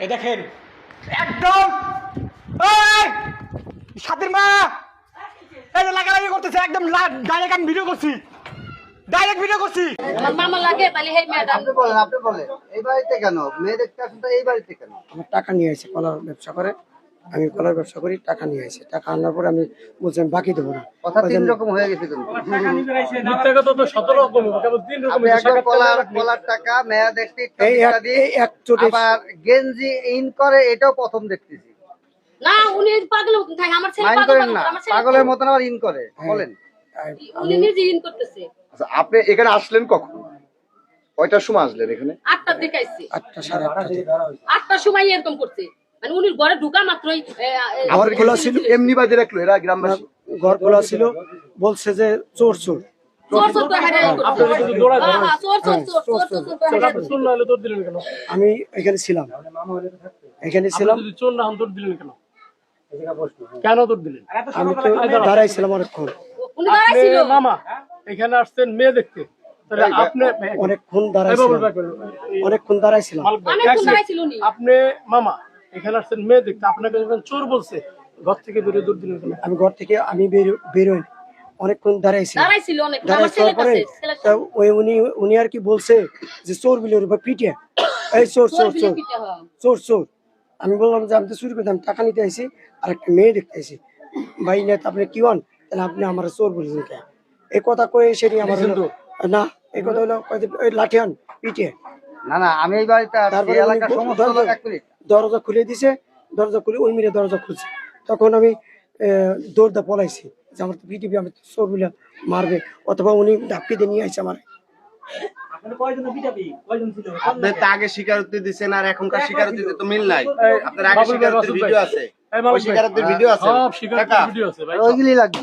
এই দেখেন একদম সাথীর মা এই যে লাগালাগি করতেছে একদম ডাইরেক্ট আমি ভিডিও করছি আমার মামা লাগে তাহলে হেই ম্যাডাম আপনি বলেন এই বাড়িতে কেন মেয়ে দেখতে আসেন তো এই বাড়িতে কেন? আমার টাকা নিয়ে আসে কলার ব্যবসা করে, আমি কলার ব্যবসা করি, টাকা নিয়ে আসে, টাকা আনার পরে আমি বলছি আমি বাকি দেবো না। কথা তিন রকম হয়ে গেছে কিন্তু আপনি এই একদম কলার টাকা মেয়ে দেখতে ইত্যাদি এক চোটে আবার গেঞ্জি ইন করে এটাও প্রথম দেখতেছি। না উনি পাগল মতন থাকে আমার ছেলে মাইন্ড পাগল করেন না, আমার ছেলে পাগলের মতন আবার ইন করে বলেন। উনি নিজে ইন করতেছে। আচ্ছা, আপনি এখানে আসলেন কখন? কয়টার সময় আসলেন এখানে? 8টার দিকে আইছে 8টা সাড়ে 8টা 8টার সময় এরকম করছে মানে উনি ঘরে ঢোকা মাত্রই ঘর খোলা ছিল, এমনি বাজে রাখলো এরা গ্রামবাসী? ঘর খোলা ছিল, বলছে যে চোর চোর। চোর চোর তো হারে আমি এখানে ছিলাম, চোর না হন দৌড় দিলেন কেন? কেন দৌড় দিলেন? আমি তো দাঁড়াইছিলাম অনেকক্ষণ, উনি দাঁড়াইছিল মামা এখানে আসছেন মেয়ে দেখতে, তাহলে আপনি অনেকক্ষণ দাঁড়াইছিলাম। অনেকক্ষণ দাঁড়াইছিল উনি। আপনি মামা এখানে আসছেন মেয়ে দেখতে, আপনাকে যখন চোর বলছে ঘর থেকে বেরিয়ে দৌড় দিলেন কেন? আমি ঘর থেকে বেরোই অনেকক্ষণ দাঁড়াইছিলাম। দাঁড়াইছিল অনেক আমার দাঁড়াই ছেলে পরে কাছে তা উনি আর কি বলছে যে চোর বিলের উপর পিটে, এই চোর চোর চোর চোর চোর। আমি বললাম যে আমি তো চুরি করতাম, টাকা নিতে আইছি আর একটা মেয়ে দেখতে আইছি। ভাই না আপনি কি হন, তাহলে আপনি আমার চোর বলেছেন কে? এই কথা কয়ে সেটি আমার না, এই কথা হলো ওই লাঠি আন পিটে। না না আমি এই বাড়িতে আসছি, তারপরে এলাকার সমস্ত লোক এক মিনিট দরজা খুলে দিছে, দরজা খুলে ওই মেরে দরজা খুলছে। তখন আমি দৌড়দা পলাইছি যে আমার তো পিটিপি, আমি তো চোর বলে মারবে, অথবা উনি ডাকিতে নিয়ে আসছে আমার। আপনার তো আগে স্বীকারোক্তি দিচ্ছেন আর এখনকার স্বীকারোক্তি তো মিল নাই। আপনার আগে স্বীকারোক্তির ভিডিও আছে, ওই স্বীকারোক্তির ভিডিও আছে, সব শিকার ভিডিও আছে ভাই। ওইগুলি লাগবে।